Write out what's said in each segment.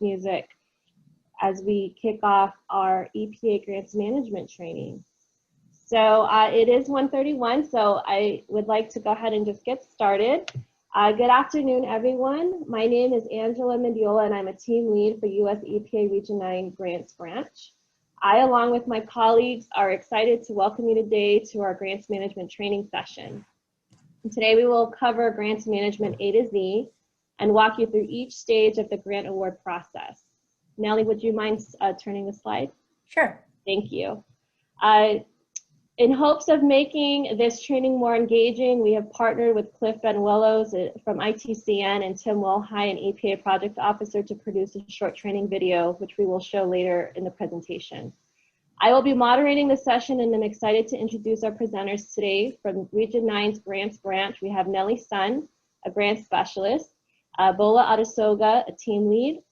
music as we kick off our EPA grants management training. So it is 1:31, so I would like to go ahead and just get started. Good afternoon, everyone. My name is Angela Mendiola, and I'm a team lead for US EPA Region 9 Grants Branch. I, along with my colleagues, are excited to welcome you today to our grants management training session. And today we will cover grants management A to Z and walk you through each stage of the grant award process. Nellie, would you mind turning the slide? Sure. Thank you. In hopes of making this training more engaging, we have partnered with Cliff Benuelos from ITCN and Tim Wilhigh, an EPA project officer, to produce a short training video, which we will show later in the presentation. I will be moderating the session, and I'm excited to introduce our presenters today. From Region 9's Grants Branch, we have Nellie Sun, a grant specialist, Bola Adesoga, a team lead.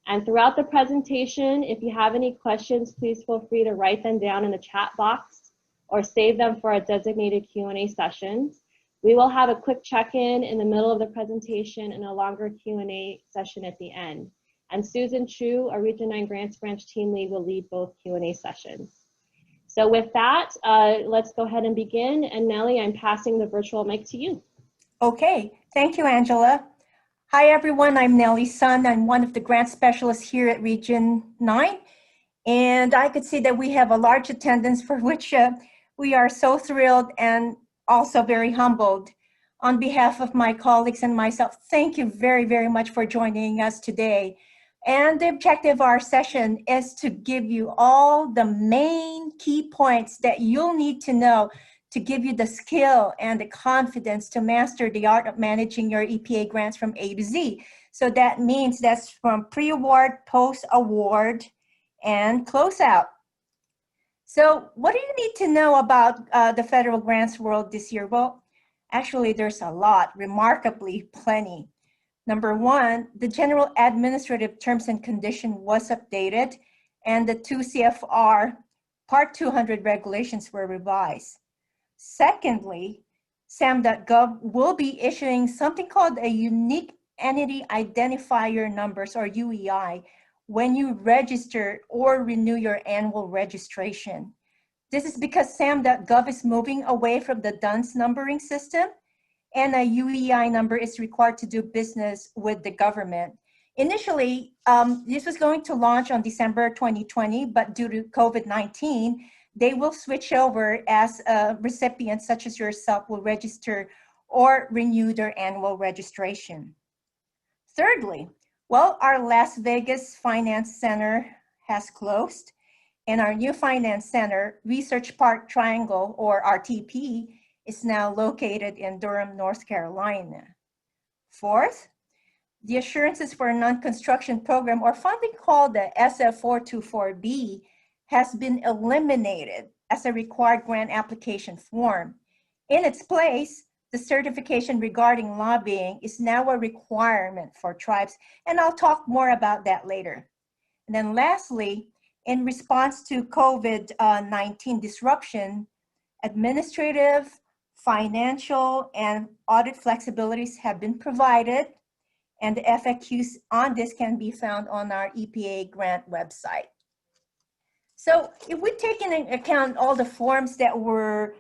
And throughout the presentation, if you have any questions, please feel free to write them down in the chat box or save them for our designated Q&A sessions. We will have a quick check-in in the middle of the presentation and a longer Q&A session at the end. And Susan Chu, our Region 9 Grants Branch team lead, will lead both Q&A sessions. So with that, let's go ahead and begin. And Nellie, I'm passing the virtual mic to you. Okay, thank you, Angela. Hi, everyone. I'm Nellie Sun. I'm one of the grant specialists here at Region 9. And I could see that we have a large attendance, for which we are so thrilled and also very humbled. On behalf of my colleagues and myself, thank you very, very much for joining us today. And the objective of our session is to give you all the main key points that you'll need to know to give you the skill and the confidence to master the art of managing your EPA grants from A to Z. So that means that's from pre-award, post-award, and closeout. So what do you need to know about the federal grants world this year? Well, actually there's a lot, remarkably plenty. Number one, the General Administrative Terms and Condition was updated, and the 2 CFR Part 200 regulations were revised. Secondly, SAM.gov will be issuing something called a Unique Entity Identifier Numbers, or UEI, when you register or renew your annual registration. This is because SAM.gov is moving away from the DUNS numbering system, and a UEI number is required to do business with the government. Initially, this was going to launch on December 2020, but due to COVID-19, they will switch over as recipients such as yourself will register or renew their annual registration. Thirdly, well, our Las Vegas Finance Center has closed, and our new Finance Center, Research Park Triangle, or RTP, is now located in Durham, North Carolina. Fourth, the Assurances for Non-Construction Program, or funding called the SF424B, has been eliminated as a required grant application form. In its place, the certification regarding lobbying is now a requirement for tribes, and I'll talk more about that later. And then lastly, in response to COVID-19 disruption, administrative, financial, and audit flexibilities have been provided, and the FAQs on this can be found on our EPA grant website. So if we take into account all the forms that were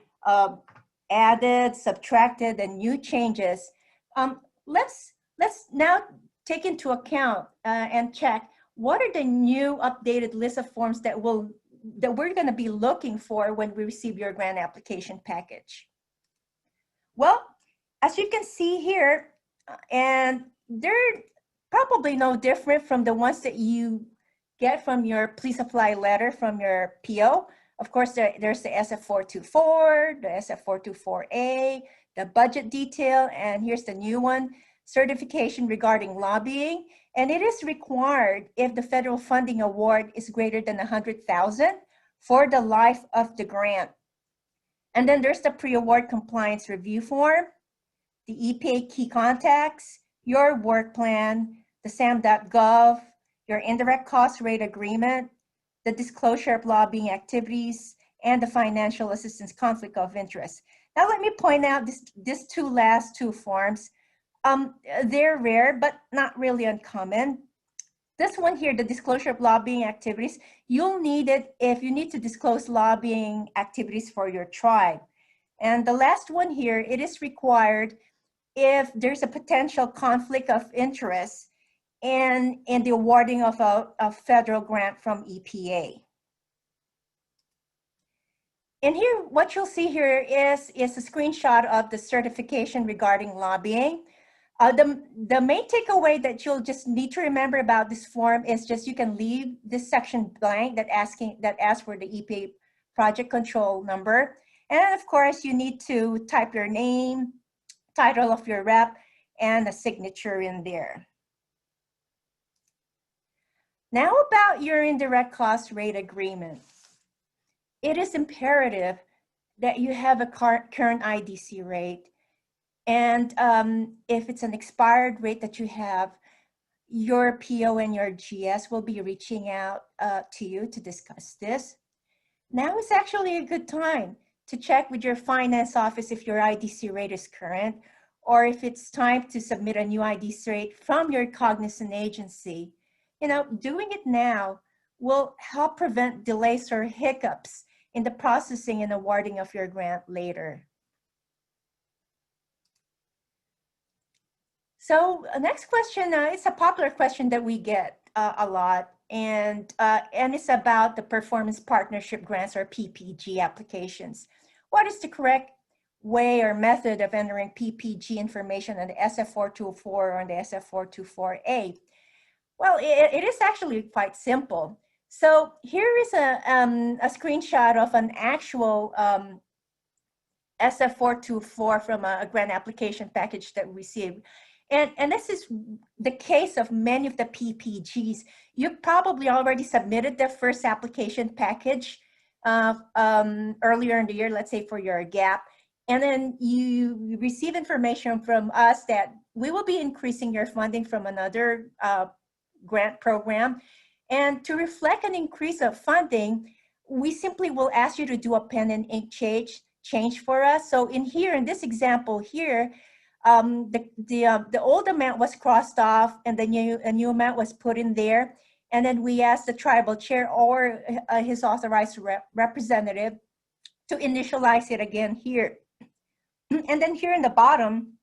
added, subtracted, and new changes, let's now take into account and check what are the new updated list of forms that we're going to be looking for when we receive your grant application package. Well, as you can see here, and they're probably no different from the ones that you get from your please apply letter from your PO. Of course, there's the SF424, the SF424A, the budget detail, and here's the new one, certification regarding lobbying. And it is required if the federal funding award is greater than $100,000 for the life of the grant. And then there's the pre-award compliance review form, the EPA key contacts, your work plan, the SAM.gov, your indirect cost rate agreement, the disclosure of lobbying activities, and the financial assistance conflict of interest. Now let me point out these last two forms. They're rare, but not really uncommon. This one here, the disclosure of lobbying activities, you'll need it if you need to disclose lobbying activities for your tribe. And the last one here, it is required if there's a potential conflict of interest in the awarding of a federal grant from EPA. And here, what you'll see here is a screenshot of the certification regarding lobbying. The main takeaway that you'll just need to remember about this form is just you can leave this section blank that asks for the EPA project control number. And of course, you need to type your name, title of your rep, and a signature in there. Now about your indirect cost rate agreement. It is imperative that you have a current IDC rate. And if it's an expired rate that you have, your PO and your GS will be reaching out to you to discuss this. Now is actually a good time to check with your finance office if your IDC rate is current, or if it's time to submit a new IDC rate from your cognizant agency. You know, doing it now will help prevent delays or hiccups in the processing and awarding of your grant later. So next question, it's a popular question that we get a lot, and it's about the performance partnership grants or PPG applications. What is the correct way or method of entering PPG information on the SF424 or on the SF424A? Well, it is actually quite simple. So here is a screenshot of an actual SF424 from a grant application package that we received. And this is the case of many of the PPGs. You probably already submitted the first application package earlier in the year, let's say for your gap. And then you receive information from us that we will be increasing your funding from another grant program. And to reflect an increase of funding, we simply will ask you to do a pen and ink change for us. So in here, in this example here, the old amount was crossed off and a new amount was put in there. And then we asked the tribal chair or his authorized representative to initialize it again here. And then here in the bottom,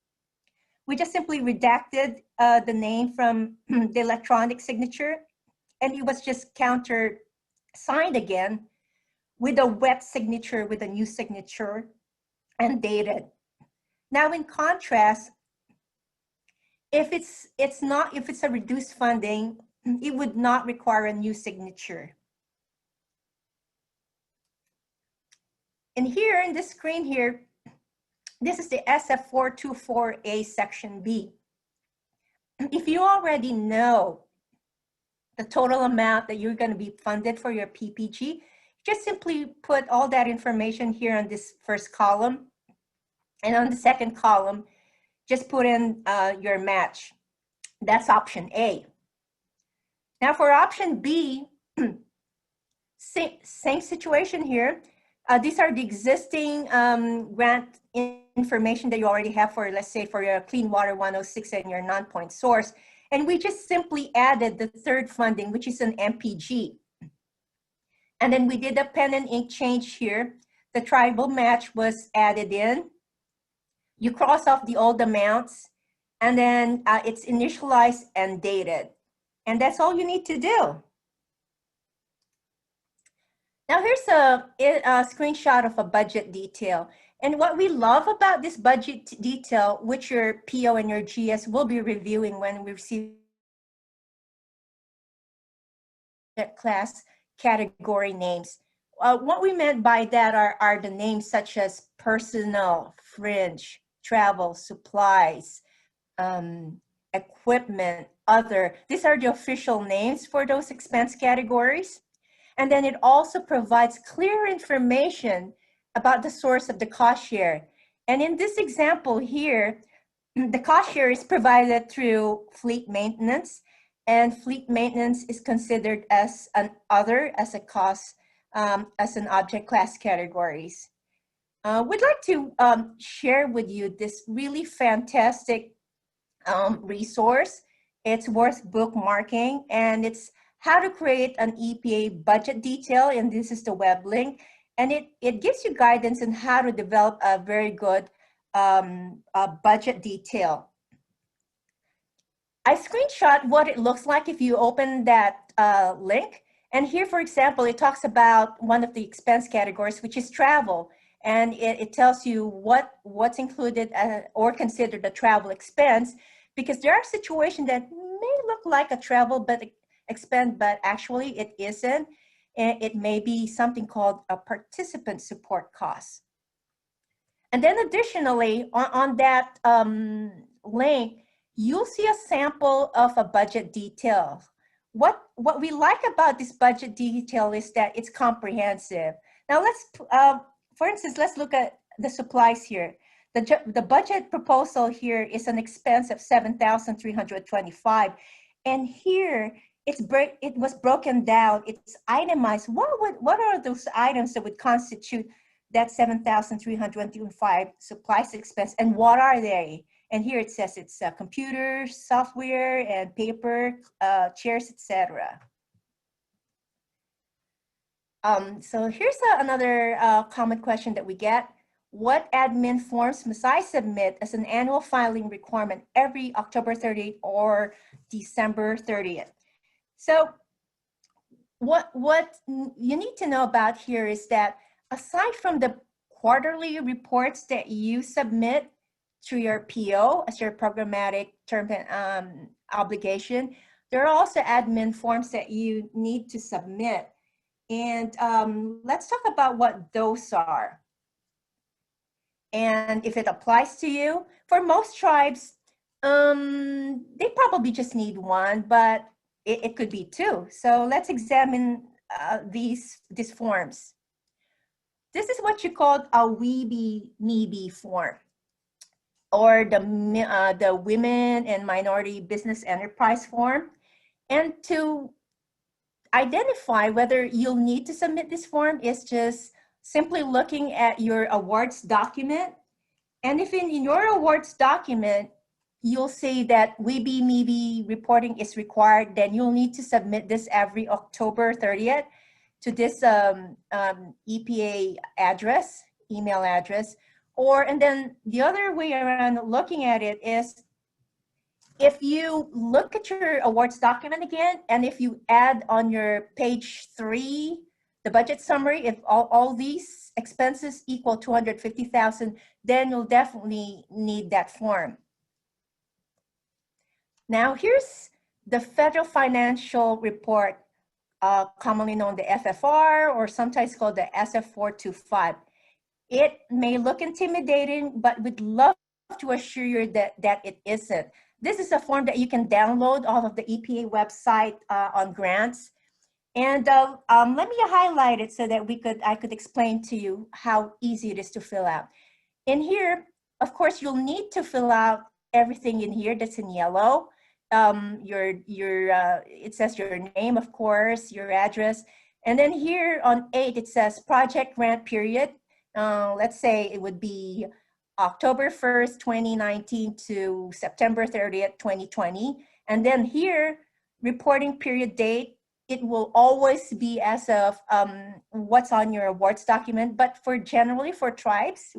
we just simply redacted the name from the electronic signature, and it was just counter signed again with a wet signature with a new signature and dated. Now, in contrast, if it's a reduced funding, it would not require a new signature. And here in this screen here, this is the SF424A section B. If you already know the total amount that you're going to be funded for your PPG, just simply put all that information here on this first column. And on the second column, just put in your match. That's option A. Now for option B, same situation here. These are the existing grant information that you already have for, let's say, for your Clean Water 106 and your non-point source. And we just simply added the third funding, which is an MPG. And then we did a pen and ink change here. The tribal match was added in. You cross off the old amounts, and then it's initialized and dated. And that's all you need to do. Now here's a screenshot of a budget detail. And what we love about this budget detail, which your PO and your GS will be reviewing when we receive class category names. What we meant by that are the names such as personnel, fringe, travel, supplies, equipment, other. These are the official names for those expense categories. And then it also provides clear information about the source of the cost share. And in this example here, the cost share is provided through fleet maintenance, and fleet maintenance is considered as an other, as a cost, as an object class categories. We'd like to share with you this really fantastic resource. It's worth bookmarking, and it's how to create an EPA budget detail, and this is the web link. And it gives you guidance on how to develop a very good budget detail. I screenshot what it looks like if you open that link. And here, for example, it talks about one of the expense categories, which is travel. And it tells you what's included or considered a travel expense, because there are situations that may look like a travel expense, but actually it isn't. And it may be something called a participant support cost. And then additionally, on that link, you'll see a sample of a budget detail. What we like about this budget detail is that it's comprehensive. Now for instance, let's look at the supplies here. The budget proposal here is an expense of $7,325. And here, it was broken down, it's itemized. What are those items that would constitute that $7,325 supplies expense, and what are they? And here it says it's computers, software, and paper, chairs, etc. So here's another common question that we get. What admin forms must I submit as an annual filing requirement every October 30th or December 30th? So what you need to know about here is that aside from the quarterly reports that you submit through your PO as your programmatic term obligation, there are also admin forms that you need to submit. And let's talk about what those are. And if it applies to you, for most tribes, they probably just need one, but it could be two. So let's examine these forms. This is what you call a WEB-MEB form, or the Women and Minority Business Enterprise form. And to identify whether you'll need to submit this form is just simply looking at your awards document. And if in your awards document, you'll see that WEB-MEB reporting is required, then you'll need to submit this every October 30th to this EPA address, email address. And then the other way around looking at it is, if you look at your awards document again, and if you add on your page 3, the budget summary, if all these expenses equal $250,000, then you'll definitely need that form. Now here's the Federal Financial Report, commonly known the FFR, or sometimes called the SF425. It may look intimidating, but we'd love to assure you that it isn't. This is a form that you can download off of the EPA website on grants. And let me highlight it so that I could explain to you how easy it is to fill out. In here, of course, you'll need to fill out everything in here that's in yellow. It says your name, of course, your address. And then here on 8, it says project grant period. Let's say it would be October 1st, 2019 to September 30th, 2020. And then here, reporting period date, it will always be as of what's on your awards document. But generally for tribes,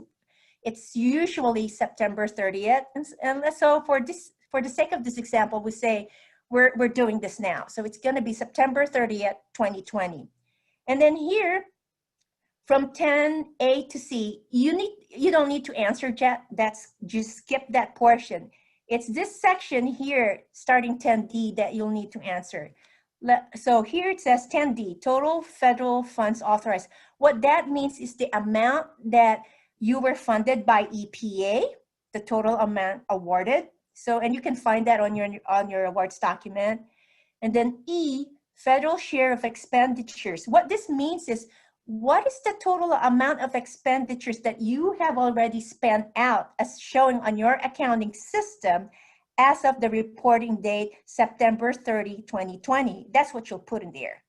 it's usually September 30th. And so for the sake of this example, we say we're doing this now. So it's going to be September 30th, 2020. And then here, from 10A to C, you don't need to answer yet. Just skip that portion. It's this section here, starting 10D, that you'll need to answer. So here it says 10D, total federal funds authorized. What that means is the amount that you were funded by EPA, the total amount awarded. So, and you can find that on your awards document. And then E, federal share of expenditures. What this means is, what is the total amount of expenditures that you have already spent out as showing on your accounting system as of the reporting date, September 30, 2020. That's what you'll put in there.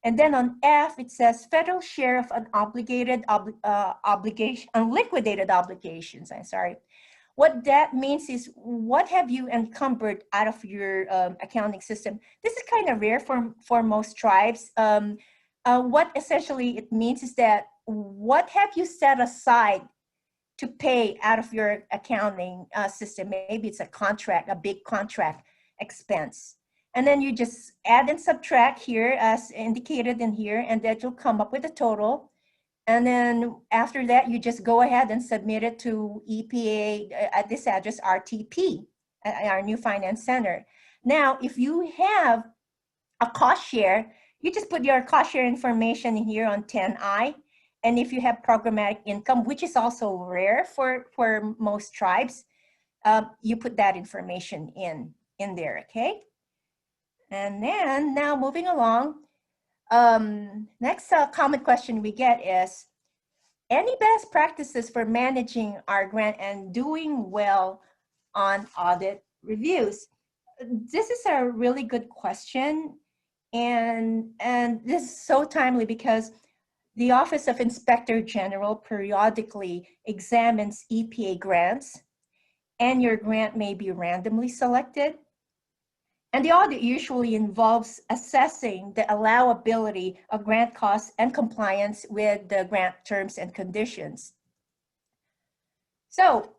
And then on F, it says federal share of unliquidated obligations. I'm sorry. What that means is, what have you encumbered out of your accounting system? This is kind of rare for most tribes. What essentially it means is that, what have you set aside to pay out of your accounting system? Maybe it's a contract, a big contract expense. And then you just add and subtract here as indicated in here, and that will come up with a total. And then after that, you just go ahead and submit it to EPA at this address, RTP, our new finance center. Now, if you have a cost share, you just put your cost share information in here on 10I. And if you have programmatic income, which is also rare for most tribes, you put that information in there, okay? And then now moving along, next common question we get is, any best practices for managing our grant and doing well on audit reviews? This is a really good question, and this is so timely because the Office of Inspector General periodically examines EPA grants, and your grant may be randomly selected. And the audit usually involves assessing the allowability of grant costs and compliance with the grant terms and conditions. So,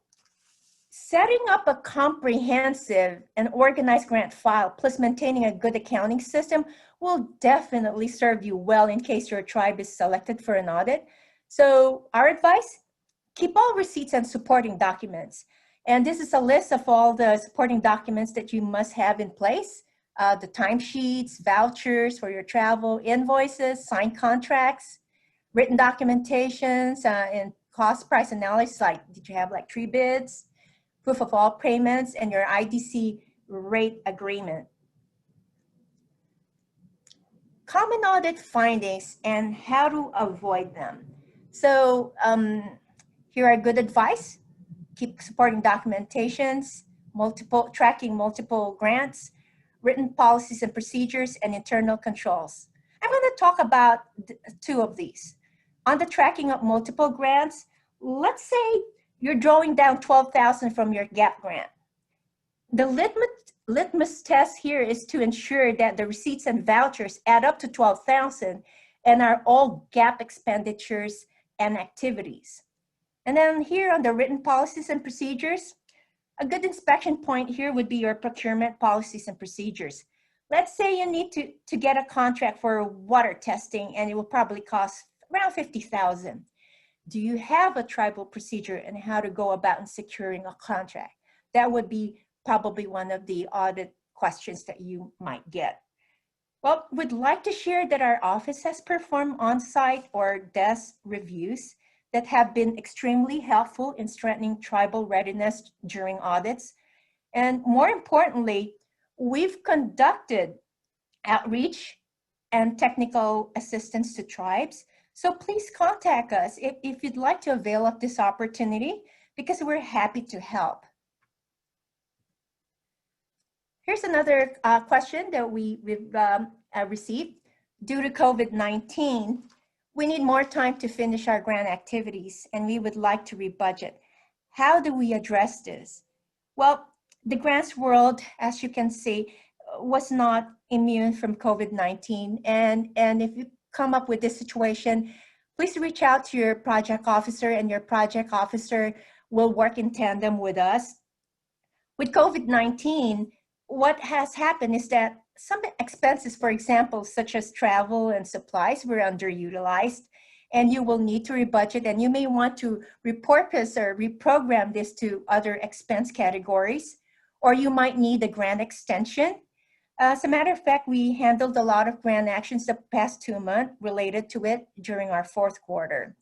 setting up a comprehensive and organized grant file plus maintaining a good accounting system will definitely serve you well in case your tribe is selected for an audit. So, our advice, keep all receipts and supporting documents. And this is a list of all the supporting documents that you must have in place. The timesheets, vouchers for your travel, invoices, signed contracts, written documentations, and cost price analysis, like did you have like 3 bids, proof of all payments, and your IDC rate agreement. Common audit findings and how to avoid them. So here are good advice. Keep supporting documentations, tracking multiple grants, written policies and procedures, and internal controls. I'm going to talk about 2 of these. On the tracking of multiple grants, let's say you're drawing down $12,000 from your GAP grant. The litmus test here is to ensure that the receipts and vouchers add up to $12,000 and are all GAP expenditures and activities. And then here on the written policies and procedures, a good inspection point here would be your procurement policies and procedures. Let's say you need to get a contract for water testing, and it will probably cost around $50,000. Do you have a tribal procedure and how to go about in securing a contract? That would be probably one of the audit questions that you might get. Well, we'd like to share that our office has performed on-site or desk reviews that have been extremely helpful in strengthening tribal readiness during audits. And more importantly, we've conducted outreach and technical assistance to tribes. So please contact us if you'd like to avail of this opportunity, because we're happy to help. Here's another question that we've received. Due to COVID-19, we need more time to finish our grant activities, and we would like to rebudget. How do we address this? Well, the grants world, as you can see, was not immune from COVID-19. And if you come up with this situation, please reach out to your project officer, and your project officer will work in tandem with us. With COVID-19, what has happened is that some expenses, for example, such as travel and supplies, were underutilized, and you will need to rebudget, and you may want to repurpose or reprogram this to other expense categories, or you might need a grant extension. As a matter of fact, we handled a lot of grant actions the past 2 months related to it during our 4th quarter.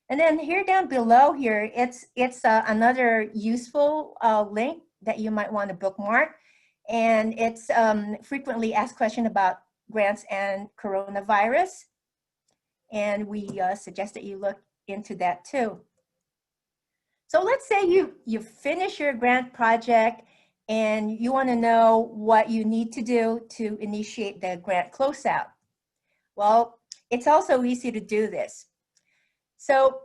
And then here down below here, it's another useful link that you might want to bookmark. And it's frequently asked question about grants and coronavirus. And we suggest that you look into that too. So let's say you finish your grant project and you want to know what you need to do to initiate the grant closeout. Well, it's also easy to do this. So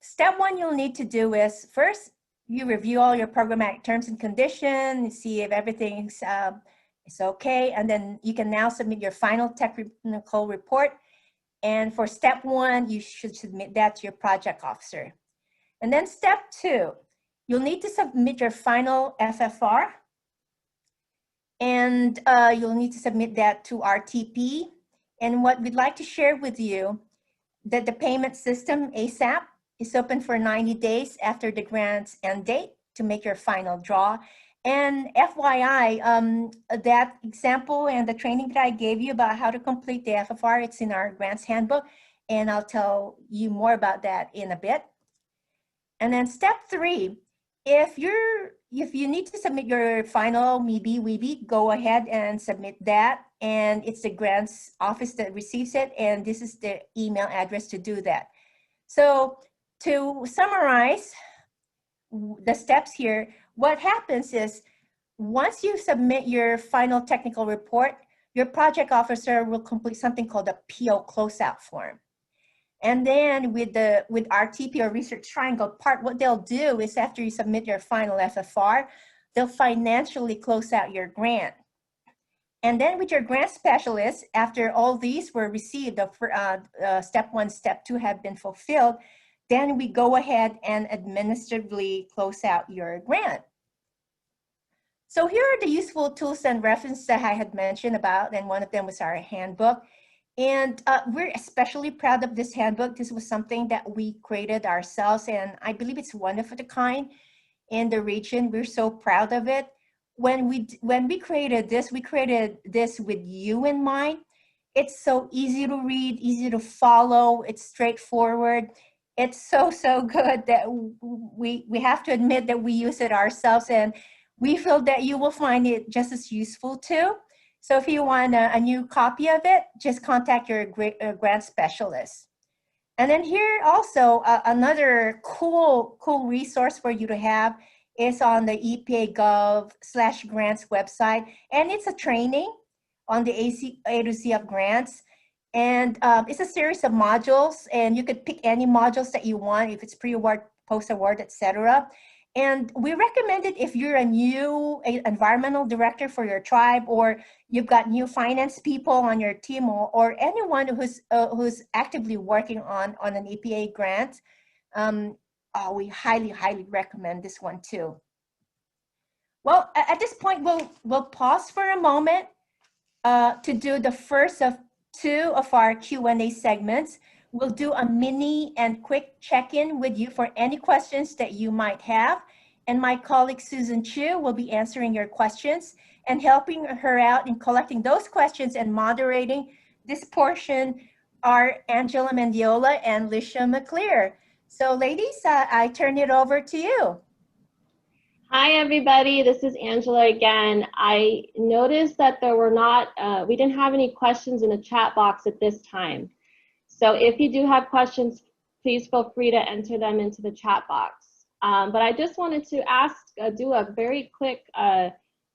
step 1 you'll need to do is, first, you review all your programmatic terms and conditions, see if everything's is okay, and then you can now submit your final technical report. And for step 1, you should submit that to your project officer. And then step 2, you'll need to submit your final FFR, and you'll need to submit that to RTP. And what we'd like to share with you, that the payment system, ASAP, is open for 90 days after the grant's end date to make your final draw. And FYI, that example and the training that I gave you about how to complete the FFR, it's in our grants handbook, and I'll tell you more about that in a bit. And then step 3, if you need to submit your final MIBI-WIBI, go ahead and submit that, and it's the grants office that receives it, and this is the email address to do that. So to summarize the steps here, what happens is once you submit your final technical report, your project officer will complete something called a PO closeout form. And then with RTP or Research Triangle part, what they'll do is after you submit your final FFR, they'll financially close out your grant. And then with your grant specialist, after all these were received, step 1, step 2 have been fulfilled, then we go ahead and administratively close out your grant. So here are the useful tools and references that I had mentioned about, and one of them was our handbook. And we're especially proud of this handbook. This was something that we created ourselves, and I believe it's one of a kind in the region. We're so proud of it. When we created this with you in mind. It's so easy to read, easy to follow, it's straightforward. It's so good that we have to admit that we use it ourselves, and we feel that you will find it just as useful too. So if you want a new copy of it, just contact your grant specialist. And then here also, another cool resource for you to have is on the EPA Gov/grants website. And it's a training on the A to Z of grants. And it's a series of modules, and you could pick any modules that you want, if it's pre-award, post-award, etc. And we recommend it if you're a new environmental director for your tribe, or you've got new finance people on your team, or anyone who's actively working on an EPA grant. We highly recommend this one too. Well, at this point, we'll pause for a moment to do the first of 2 of our Q&A segments. We'll do a mini and quick check-in with you for any questions that you might have. And my colleague Susan Chu will be answering your questions and helping her out in collecting those questions and moderating this portion are Angela Mendiola and Lisha McClear. So ladies, I turn it over to you. Hi everybody, this is Angela again. I noticed that there were we didn't have any questions in the chat box at this time. So if you do have questions, please feel free to enter them into the chat box. But I just wanted to do a very quick,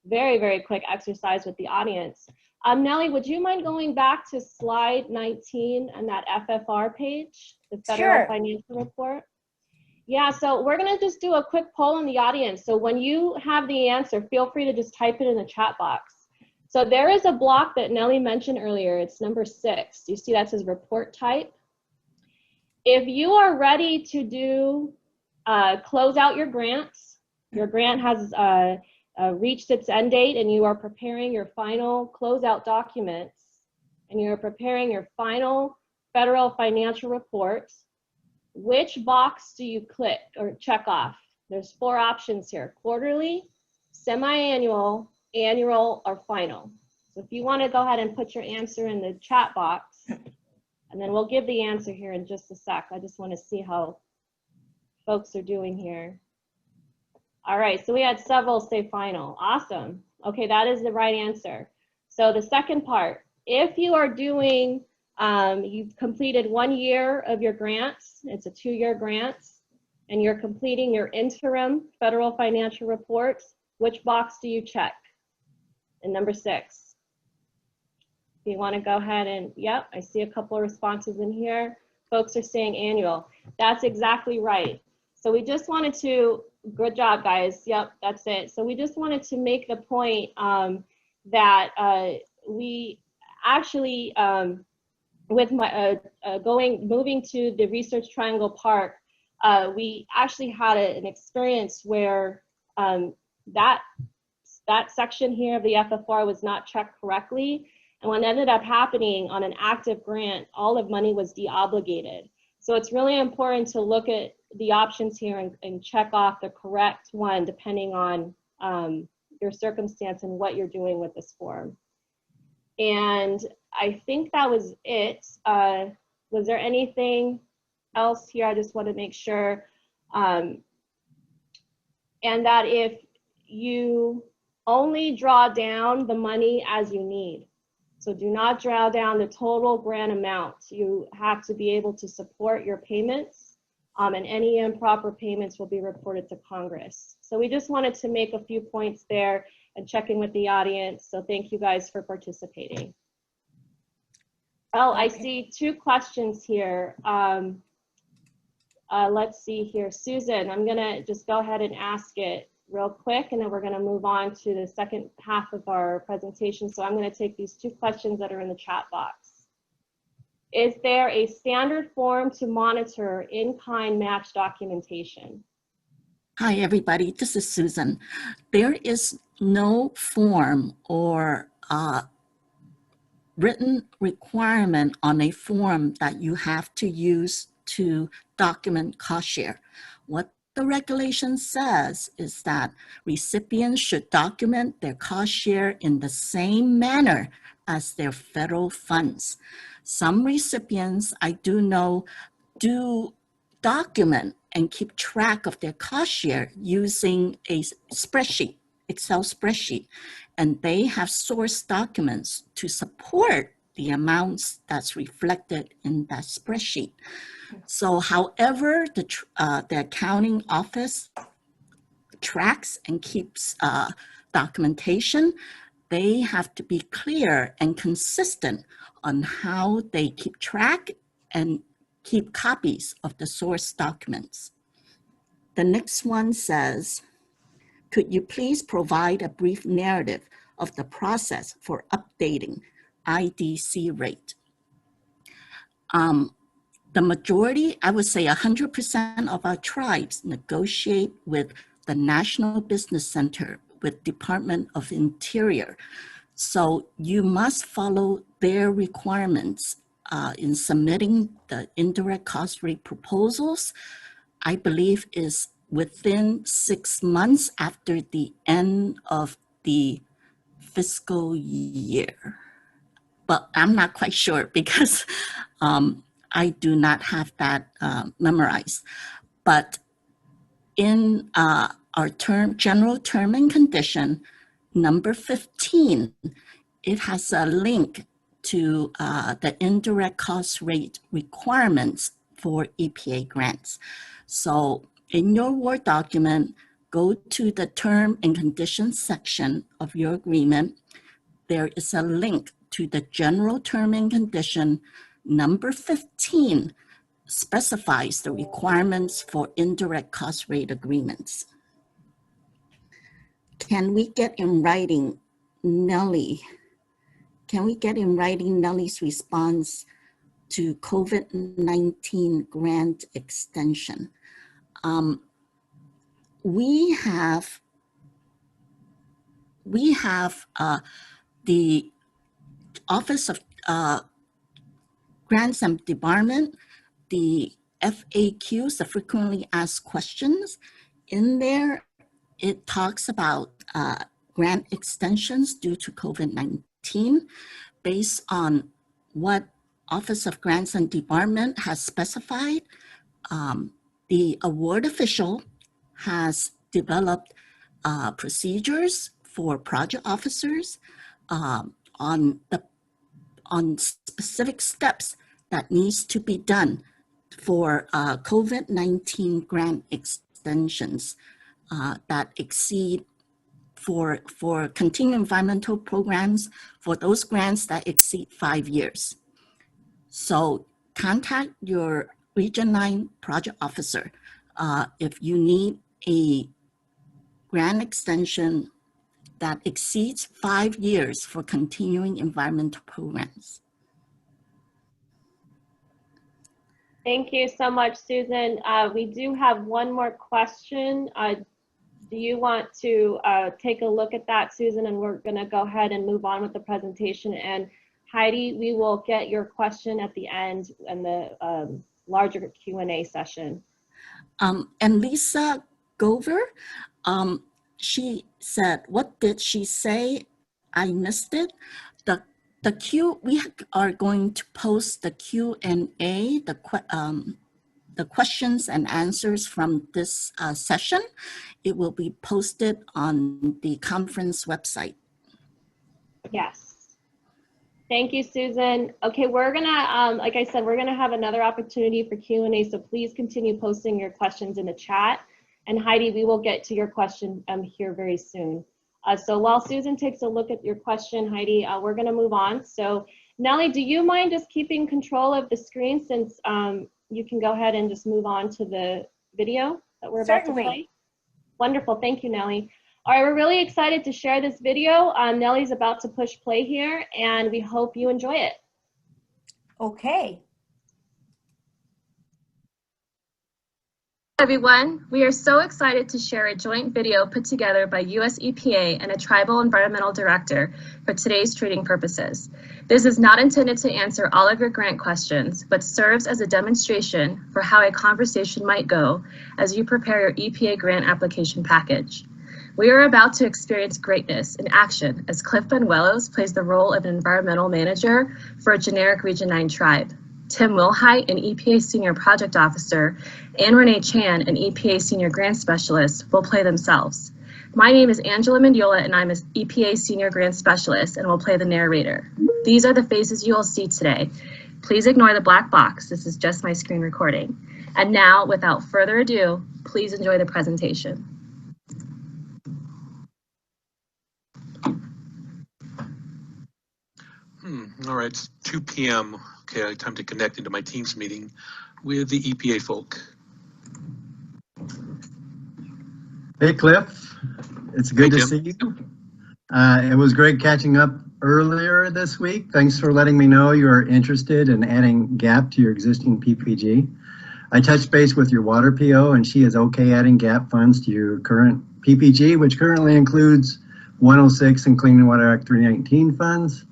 very quick exercise with the audience. Nellie, would you mind going back to slide 19 and that FFR page, the Federal Financial Report? Yeah, so we're gonna just do a quick poll in the audience. So when you have the answer, feel free to just type it in the chat box. So there is a block that Nellie mentioned earlier, it's number 6. You see that says report type. If you are ready to do close out your grants, your grant has reached its end date and you are preparing your final closeout documents and you're preparing your final federal financial reports, which box do you click or check off? There's 4 options here: quarterly, semi-annual, annual, or final. So if you want to go ahead and put your answer in the chat box, and then we'll give the answer here in just a sec. I just want to see how folks are doing here. All right, so we had several say final. Awesome. Okay, that is the right answer. So the second part, if you are doing you've completed 1 year of your grants, it's a 2-year grant, and you're completing your interim federal financial reports, which box do you check? And number 6. If you want to go ahead and, yep, I see a couple of responses in here. Folks are saying annual. That's exactly right. So we just wanted to Good job, guys. Yep, that's it. So we just wanted to make the point that we actually, with my moving to the Research Triangle Park, we actually had an experience where that section here of the FFR was not checked correctly. And what ended up happening on an active grant, all of money was deobligated. So it's really important to look at the options here and check off the correct one depending on your circumstance and what you're doing with this form. And I think that was it. Was there anything else here? I just want to make sure. And that if you only draw down the money as you need. So do not draw down the total grant amount. You have to be able to support your payments, and any improper payments will be reported to Congress. So we just wanted to make a few points there and check in with the audience. So thank you guys for participating. Oh, okay. I see 2 questions here. Let's see here. Susan, I'm gonna just go ahead and ask it real quick, and then we're gonna move on to the second half of our presentation. So I'm gonna take these 2 questions that are in the chat box. Is there a standard form to monitor in-kind match documentation? Hi, everybody. This is Susan. There is no form or written requirement on a form that you have to use to document cost share. What the regulation says is that recipients should document their cost share in the same manner as their federal funds. Some recipients, I do know, do document and keep track of their cost share using a spreadsheet, Excel spreadsheet, and they have source documents to support the amounts that's reflected in that spreadsheet. So however the accounting office tracks and keeps documentation, they have to be clear and consistent on how they keep track and keep copies of the source documents. The next one says, could you please provide a brief narrative of the process for updating IDC rate? The majority, I would say 100% of our tribes negotiate with the National Business Center with Department of Interior. So you must follow their requirements in submitting the indirect cost rate proposals. I believe is within 6 months after the end of the fiscal year. But I'm not quite sure because I do not have that memorized. But in our general term and condition, number 15, it has a link to the indirect cost rate requirements for EPA grants. So in your Word document, go to the term and conditions section of your agreement. There is a link to the general term and condition. Number 15 specifies the requirements for indirect cost rate agreements. Can we get in writing, Nellie? Can we get in writing Nellie's response to COVID-19 grant extension? We have the Office of Grants and Debarment, the FAQs, the frequently asked questions. In there, it talks about grant extensions due to COVID-19 based on what Office of Grants and Debarment has specified. The award official has developed procedures for project officers on specific steps that needs to be done for COVID-19 grant extensions that exceed for continuing environmental programs, for those grants that exceed 5 years. So contact your Region 9 project officer if you need a grant extension that exceeds 5 years for continuing environmental programs. Thank you so much, Susan. We do have one more question. Do you want to take a look at that, Susan? And we're going to go ahead and move on with the presentation. And Heidi, we will get your question at the end in the larger Q&A session. And Lisa Gover, she said, what did she say? I missed it. We are going to post the Q&A, the questions and answers from this session. It will be posted on the conference website. Yes. Thank you, Susan. Okay, we're gonna, like I said, we're gonna have another opportunity for Q&A, so please continue posting your questions in the chat. And Heidi, we will get to your question here very soon. So while Susan takes a look at your question, Heidi, we're gonna move on. So Nellie, do you mind just keeping control of the screen since you can go ahead and just move on to the video that we're about to play? Wonderful, thank you, Nellie. All right, we're really excited to share this video. Nellie's about to push play here, and we hope you enjoy it. Okay. Hi everyone, we are so excited to share a joint video put together by US EPA and a tribal environmental director for today's training purposes. This is not intended to answer all of your grant questions, but serves as a demonstration for how a conversation might go as you prepare your EPA grant application package. We are about to experience greatness in action as Cliff Banuelos plays the role of an environmental manager for a generic Region 9 tribe. Tim Wilhite, an EPA Senior Project Officer, and Renee Chan, an EPA Senior Grant Specialist, will play themselves. My name is Angela Mendiola, and I'm an EPA Senior Grant Specialist and will play the narrator. These are the faces you will see today. Please ignore the black box. This is just my screen recording. And now, without further ado, please enjoy the presentation. All right, it's 2 p.m. Okay, time to connect into my Teams meeting with the EPA folk. Hey, Cliff. It's good to see you. It was great catching up earlier this week. Thanks for letting me know you are interested in adding GAP to your existing PPG. I touched base with your water PO, and she is okay adding GAP funds to your current PPG, which currently includes 106 and Clean Water Act 319 funds.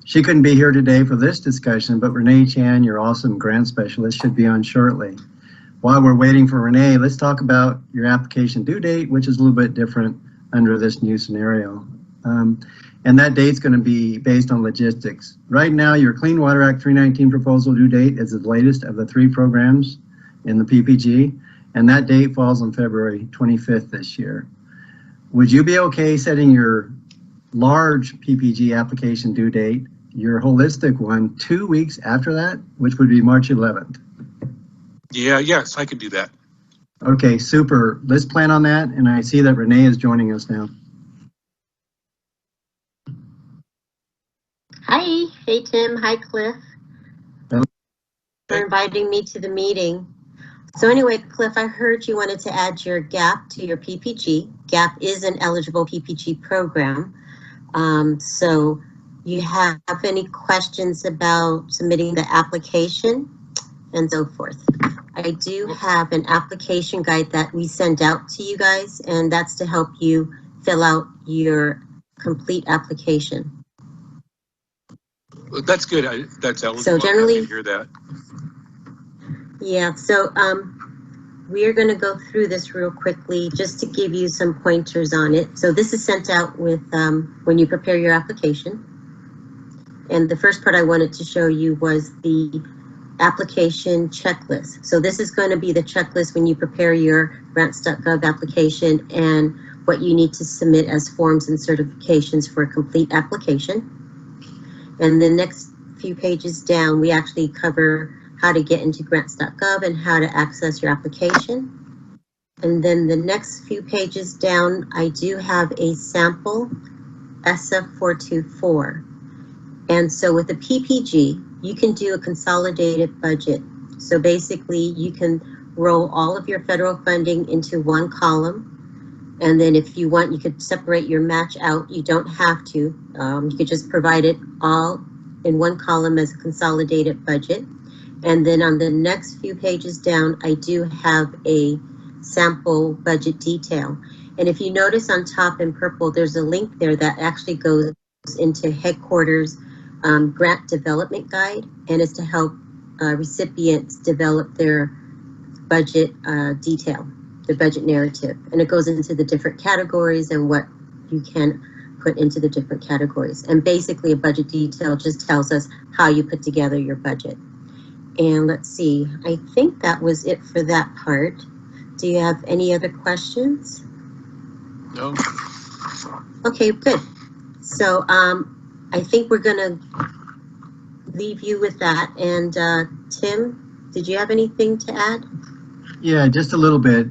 She couldn't be here today for this discussion, but Renee Chan, your awesome grant specialist, should be on shortly. While we're waiting for Renee, let's talk about your application due date, which is a little bit different under this new scenario. And that date's going to be based on logistics. Right now, your Clean Water Act 319 proposal due date is the latest of the 3 programs in the PPG, and that date falls on February 25th this year. Would you be okay setting your large PPG application due date, your holistic one, 2 weeks after that, which would be March 11th? Yes, I can do that. Okay, super. Let's plan on that. And I see that Renee is joining us now. Hi. Hey, Tim. Hi, Cliff. Hello. For inviting me to the meeting. So anyway, Cliff, I heard you wanted to add your GAP to your PPG. GAP is an eligible PPG program. So you have any questions about submitting the application and so forth? I do have an application guide that we send out to you guys, and that's to help you fill out your complete application. Well, that's good. That's eligible. So generally, I hear that. Yeah, so we are going to go through this real quickly just to give you some pointers on it. So this is sent out with when you prepare your application. And the first part I wanted to show you was the application checklist. So this is going to be the checklist when you prepare your grants.gov application and what you need to submit as forms and certifications for a complete application. And the next few pages down, we actually cover how to get into grants.gov and how to access your application. And then the next few pages down, I do have a sample SF424. And so with the PPG, you can do a consolidated budget. So basically you can roll all of your federal funding into one column. And then if you want, you could separate your match out. You don't have to. You could just provide it all in one column as a consolidated budget. And then on the next few pages down, I do have a sample budget detail. And if you notice on top in purple, there's a link there that actually goes into headquarters grant development guide, and it's to help recipients develop their budget detail, the budget narrative. And it goes into the different categories and what you can put into the different categories. And basically a budget detail just tells us how you put together your budget. And let's see, I think that was it for that part. Do you have any other questions? No. Okay, good. So I think we're gonna leave you with that. And Tim, did you have anything to add? Yeah, just a little bit.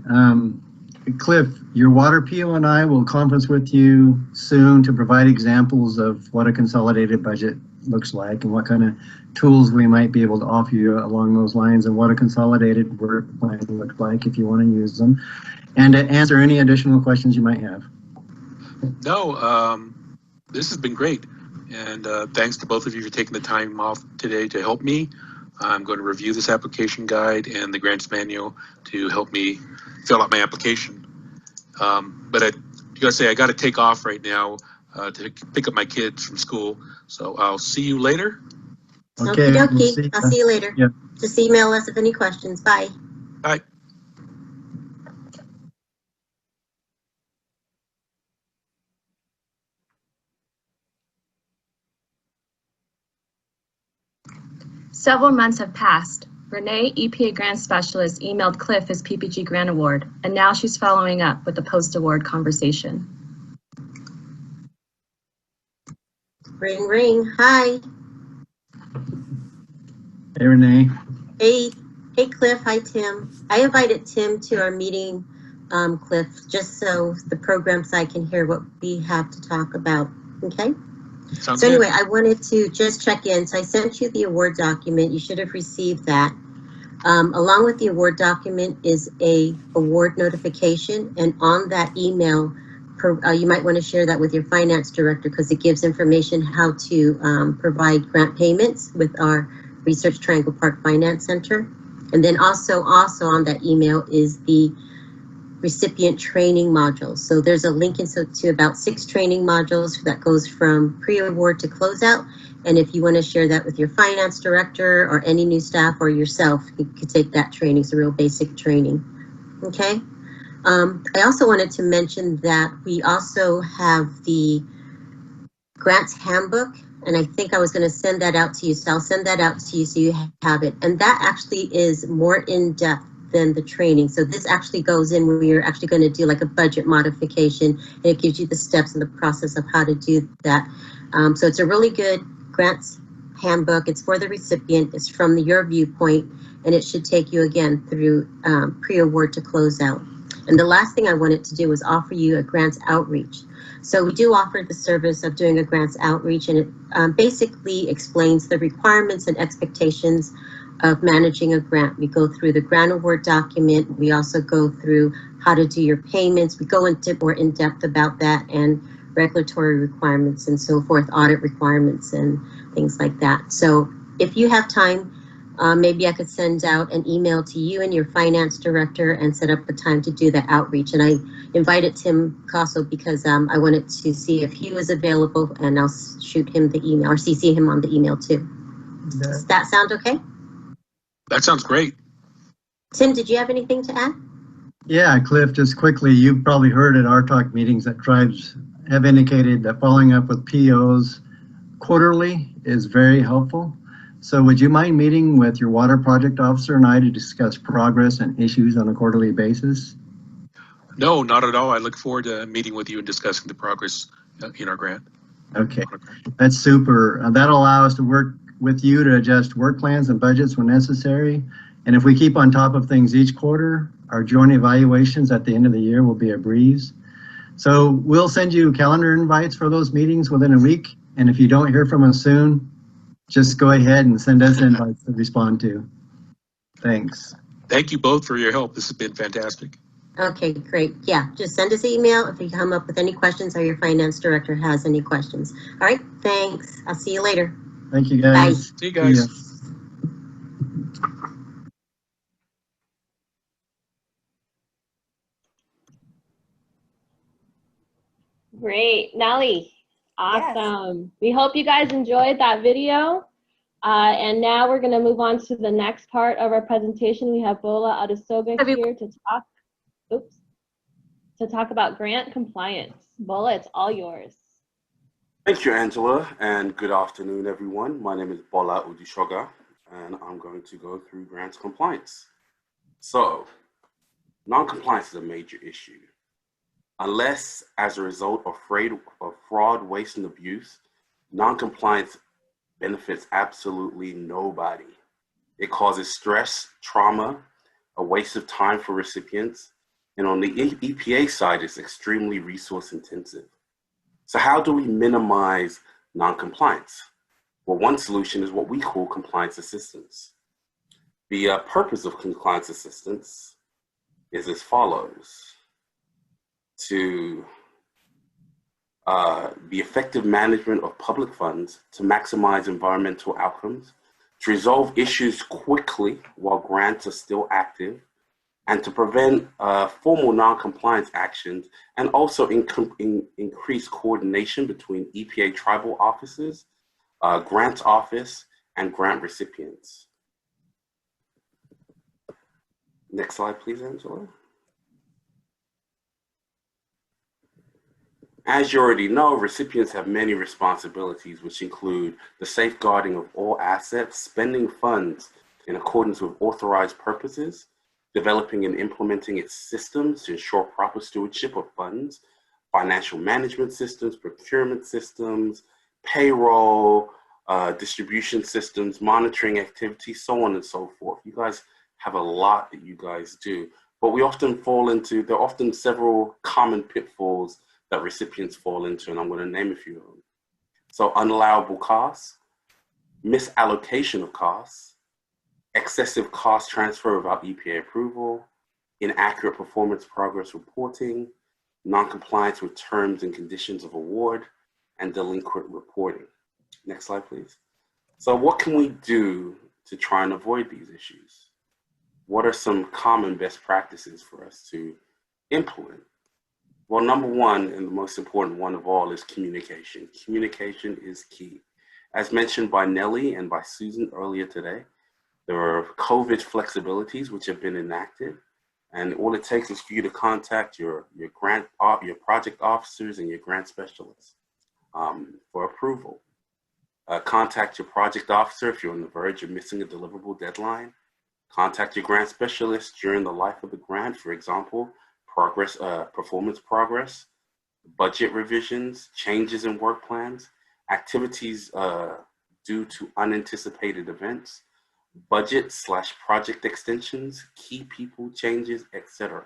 Cliff, your water PO and I will conference with you soon to provide examples of what a consolidated budget looks like and what kind of tools we might be able to offer you along those lines, and what a consolidated work plan looks like if you want to use them, and to answer any additional questions you might have. No, this has been great. And thanks to both of you for taking the time off today to help me. I'm going to review this application guide and the grants manual to help me fill out my application. But I gotta say, I gotta take off right now to pick up my kids from school. So I'll see you later. Okay, Okie we'll dokie. see I'll see you later. Yep. Just email us if any questions. Bye. Bye. Several months have passed. Renee, EPA grant specialist, emailed Cliff his PPG grant award, and now she's following up with the post-award conversation. Ring, ring. Hi. Hey, Renee. Hey, Cliff. Hi, Tim. I invited Tim to our meeting, Cliff, just so the program side can hear what we have to talk about. Okay? Sounds So anyway, good. I wanted to just check in. So I sent you the award document. You should have received that. Along with the award document is a award notification, and on that email, you might want to share that with your finance director because it gives information how to provide grant payments with our Research Triangle Park Finance Center. And then also on that email is the recipient training modules. So there's a link to about 6 training modules that goes from pre-award to closeout. And if you want to share that with your finance director or any new staff or yourself, you could take that training. It's a real basic training. Okay. I also wanted to mention that we also have the grants handbook, and I think I was going to send that out to you. So I'll send that out to you so you have it. And that actually is more in-depth than the training. So this actually goes in where you're actually going to do like a budget modification, and it gives you the steps and the process of how to do that. So it's a really good grants handbook. It's for the recipient. It's from your viewpoint, and it should take you again through pre-award to closeout. And the last thing I wanted to do was offer you a grants outreach. So we do offer the service of doing a grants outreach, and it basically explains the requirements and expectations of managing a grant. We go through the grant award document. We also go through how to do your payments. We go into more in depth about that and regulatory requirements and so forth, audit requirements and things like that. So if you have time, maybe I could send out an email to you and your finance director and set up a time to do the outreach. And I invited Tim Casso because I wanted to see if he was available, and I'll shoot him the email or CC him on the email too. Does that sound okay? That sounds great. Tim, did you have anything to add? Yeah, Cliff, just quickly, you've probably heard at our talk meetings that tribes have indicated that following up with POs quarterly is very helpful. So would you mind meeting with your water project officer and I to discuss progress and issues on a quarterly basis? No, not at all. I look forward to meeting with you and discussing the progress in our grant. Okay, that's super. That'll allow us to work with you to adjust work plans and budgets when necessary. And if we keep on top of things each quarter, our joint evaluations at the end of the year will be a breeze. So we'll send you calendar invites for those meetings within a week. And if you don't hear from us soon, just go ahead and send us invites to respond to. Thanks. Thank you both for your help. This has been fantastic. Okay, great. Yeah, just send us an email if you come up with any questions or your finance director has any questions. All right, thanks. I'll see you later. Thank you, guys. See you guys. ya. Great, Nelly. Yes. Awesome. We hope you guys enjoyed that video. And now we're going to move on to the next part of our presentation. We have Bola Adesoga here to talk about grant compliance. Bola, it's all yours. Thank you, Angela, and good afternoon, everyone. My name is Bola Udishoga, and I'm going to go through grants compliance. So, non-compliance is a major issue. Unless as a result of fraud, waste, and abuse, non-compliance benefits absolutely nobody. It causes stress, trauma, a waste of time for recipients, and on the EPA side, it's extremely resource intensive. So how do we minimize non-compliance? Well, one solution is what we call compliance assistance. The purpose of compliance assistance is as follows: to the effective management of public funds to maximize environmental outcomes, to resolve issues quickly while grants are still active, and to prevent formal non-compliance actions, and also increase coordination between EPA tribal offices, grants office, and grant recipients. Next slide, please, Angela. As you already know, recipients have many responsibilities, which include the safeguarding of all assets, spending funds in accordance with authorized purposes, developing and implementing its systems to ensure proper stewardship of funds, financial management systems, procurement systems, payroll, distribution systems, monitoring activities, so on and so forth. You guys have a lot that you guys do, but we often fall into, there are often several common pitfalls that recipients fall into, and I'm going to name a few of them. So unallowable costs, misallocation of costs, excessive cost transfer without EPA approval, inaccurate performance progress reporting, non-compliance with terms and conditions of award, and delinquent reporting. Next slide, please. So what can we do to try and avoid these issues? What are some common best practices for us to implement? Well, number one, and the most important one of all, is communication. Communication is key. As mentioned by Nelly and by Susan earlier today, there are COVID flexibilities which have been enacted, and all it takes is for you to contact your project officers and your grant specialists for approval. Contact your project officer if you're on the verge of missing a deliverable deadline. Contact your grant specialist during the life of the grant, for example, performance progress, budget revisions, changes in work plans, activities due to unanticipated events, budget/project extensions, key people changes, etc.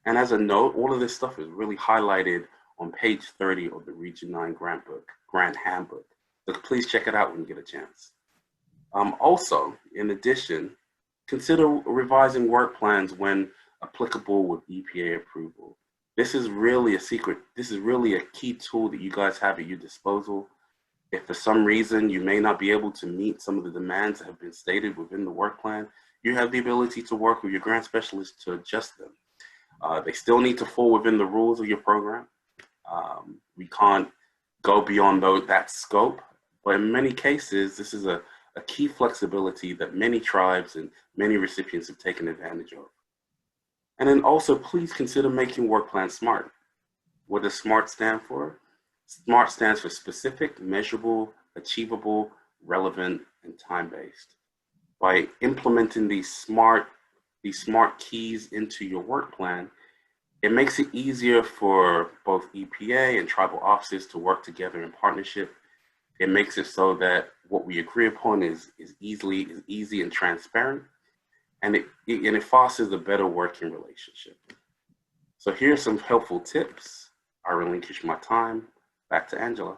And as a note, all of this stuff is really highlighted on page 30 of the Region 9 grant handbook. So please check it out when you get a chance. Also, in addition, consider revising work plans when applicable with EPA approval. This is really a key tool that you guys have at your disposal. If for some reason you may not be able to meet some of the demands that have been stated within the work plan, you have the ability to work with your grant specialist to adjust them. They still need to fall within the rules of your program. We can't go beyond that scope, but in many cases, this is a key flexibility that many tribes and many recipients have taken advantage of. And then also, please consider making work plans SMART. What does SMART stand for? SMART stands for specific, measurable, achievable, relevant, and time-based. By implementing these smart keys into your work plan, it makes it easier for both EPA and tribal offices to work together in partnership. It makes it so that what we agree upon is easy and transparent, and it fosters a better working relationship. So here are some helpful tips. I relinquish my time. Back to Angela.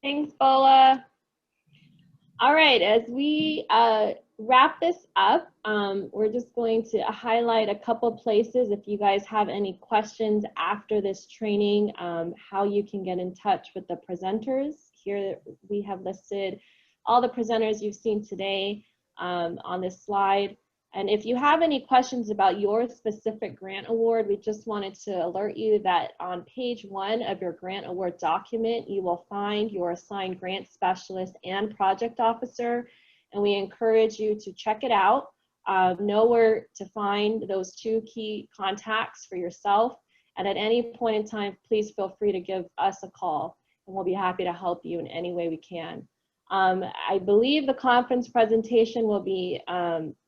Thanks, Bola. All right, as we wrap this up, we're just going to highlight a couple places. If you guys have any questions after this training, how you can get in touch with the presenters. Here we have listed all the presenters you've seen today on this slide. And if you have any questions about your specific grant award, we just wanted to alert you that on page 1 of your grant award document, you will find your assigned grant specialist and project officer. And we encourage you to check it out, know where to find those 2 key contacts for yourself. And at any point in time, please feel free to give us a call, and we'll be happy to help you in any way we can. I believe the conference presentation will be,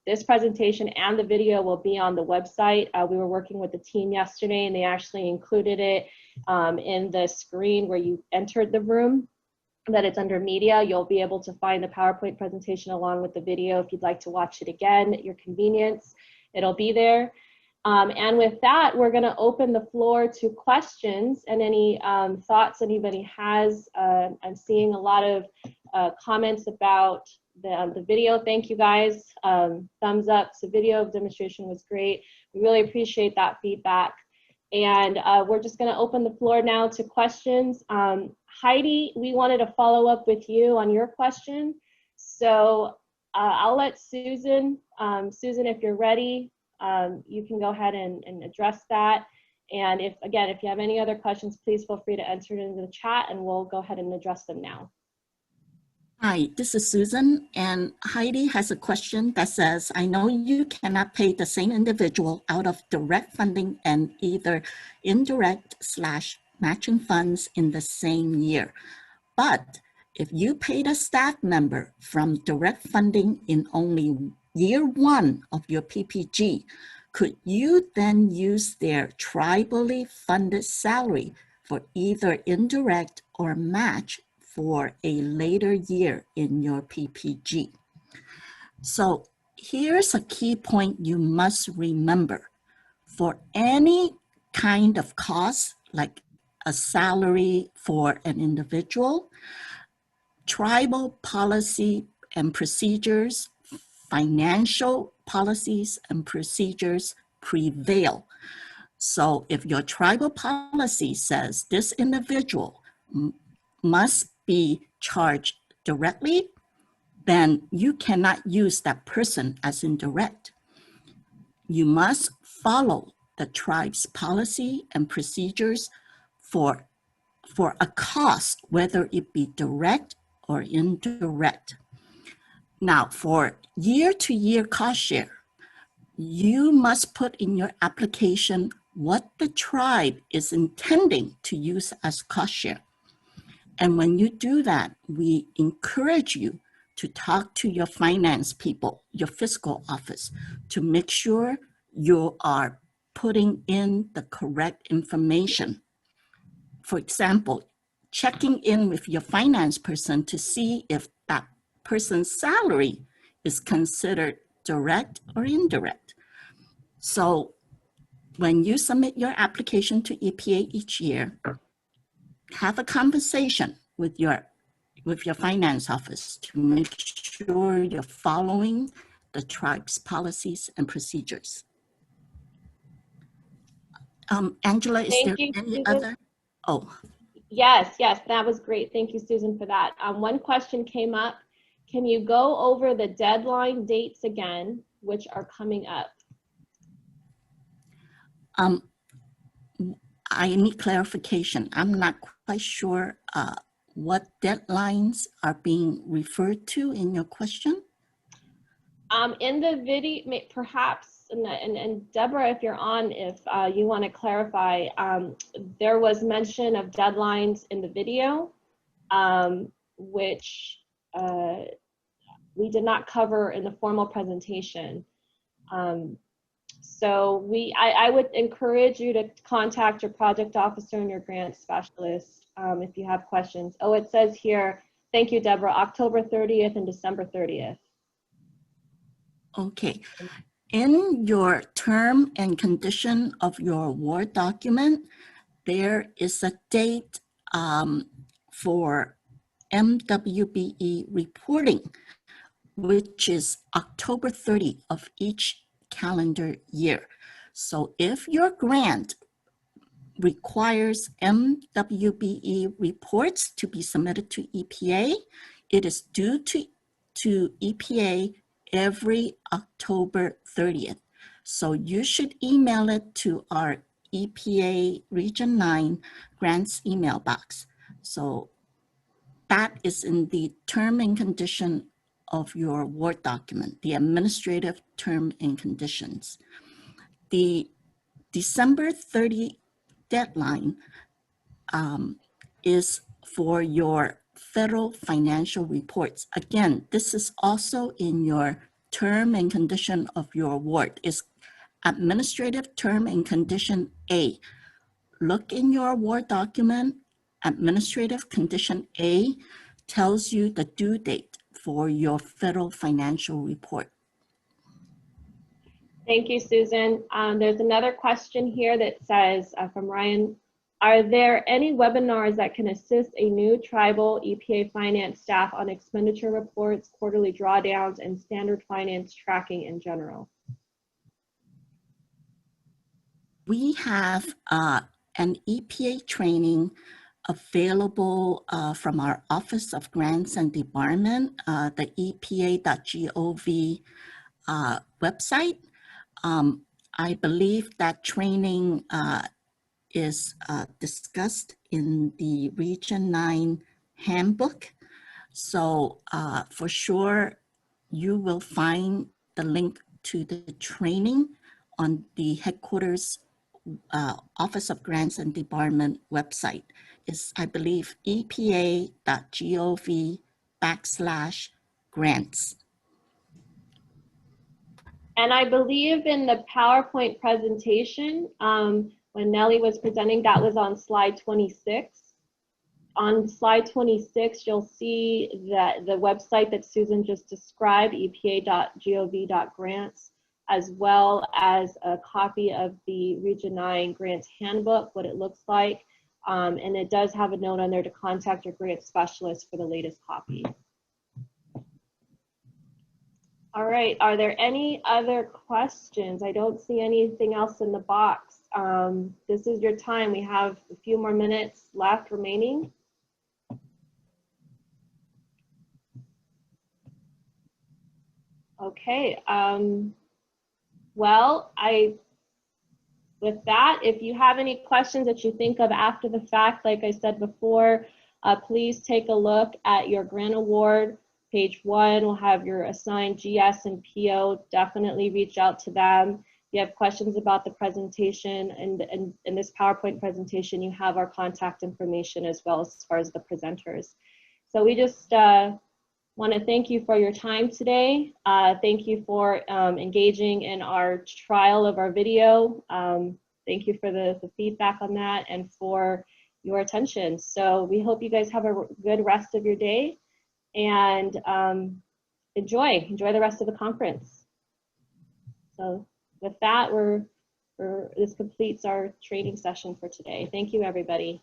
this presentation and the video will be on the website. We were working with the team yesterday, and they actually included it in the screen where you entered the room, that it's under media. You'll be able to find the PowerPoint presentation along with the video if you'd like to watch it again at your convenience. It'll be there. And with that, we're going to open the floor to questions and any thoughts anybody has. I'm seeing a lot of comments about the video. Thank you guys. Thumbs up. So video demonstration was great. We really appreciate that feedback. And we're just going to open the floor now to questions. Heidi, we wanted to follow up with you on your question. So I'll let Susan, Susan, if you're ready, you can go ahead and address that. And if you have any other questions, please feel free to enter it into the chat and we'll go ahead and address them now. Hi, this is Susan, and Heidi has a question that says, I know you cannot pay the same individual out of direct funding and either indirect / matching funds in the same year. But if you paid a staff member from direct funding in only year 1 of your PPG, could you then use their tribally funded salary for either indirect or match for a later year in your PPG? So here's a key point you must remember. For any kind of cost, like a salary for an individual, tribal policy and procedures, financial policies and procedures prevail. So if your tribal policy says this individual must be charged directly, then you cannot use that person as indirect. You must follow the tribe's policy and procedures for a cost, whether it be direct or indirect. Now, for year-to-year cost share, you must put in your application what the tribe is intending to use as cost share. And when you do that, we encourage you to talk to your finance people, your fiscal office, to make sure you are putting in the correct information. For example, checking in with your finance person to see if that person's salary is considered direct or indirect. So when you submit your application to EPA each year, have a conversation with your finance office to make sure you're following the tribe's policies and procedures. Angela, is there any other? Oh. Yes, that was great. Thank you, Susan, for that. One question came up. Can you go over the deadline dates again, which are coming up? I need clarification. I'm not quite sure what deadlines are being referred to in your question. In the video, perhaps, and Deborah, if you're on, if you want to clarify, there was mention of deadlines in the video, which we did not cover in the formal presentation. So I would encourage you to contact your project officer and your grant specialist if you have questions. Oh, it says here, thank you, Deborah, October 30th and December 30th. Okay. In your term and condition of your award document, there is a date for MWBE reporting, which is October 30 of each calendar year. So if your grant requires MWBE reports to be submitted to EPA, it is due to EPA every October 30th. So you should email it to our EPA Region 9 grants email box. So that is in the term and condition of your award document, the administrative term and conditions. The December 30 deadline is for your federal financial reports. Again, this is also in your term and condition of your award. It's administrative term and condition A. Look in your award document. Administrative condition A tells you the due date for your federal financial report. Thank you, Susan. There's another question here that says, from Ryan, are there any webinars that can assist a new tribal EPA finance staff on expenditure reports, quarterly drawdowns, and standard finance tracking in general? We have an EPA training available from our Office of Grants and Debarment, the epa.gov website. I believe that training is discussed in the Region 9 handbook. So for sure, you will find the link to the training on the headquarters Office of Grants and Debarment website. Is, I believe, epa.gov/grants. And I believe in the PowerPoint presentation, when Nellie was presenting, that was on slide 26. On slide 26, you'll see that the website that Susan just described, epa.gov.grants, as well as a copy of the Region 9 Grants Handbook, what it looks like. And it does have a note on there to contact your grant specialist for the latest copy. All right, are there any other questions? I don't see anything else in the box. This is your time. We have a few more minutes left remaining. Okay, well, with that, if you have any questions that you think of after the fact, like I said before, please take a look at your grant award. Page 1 will have your assigned GS and PO. Definitely reach out to them. If you have questions about the presentation and in this PowerPoint presentation, you have our contact information as well as far as the presenters. So we just want to thank you for your time today. Thank you for engaging in our trial of our video. Thank you for the feedback on that and for your attention. So we hope you guys have a good rest of your day. And enjoy the rest of the conference. So with that, this completes our training session for today. Thank you, everybody.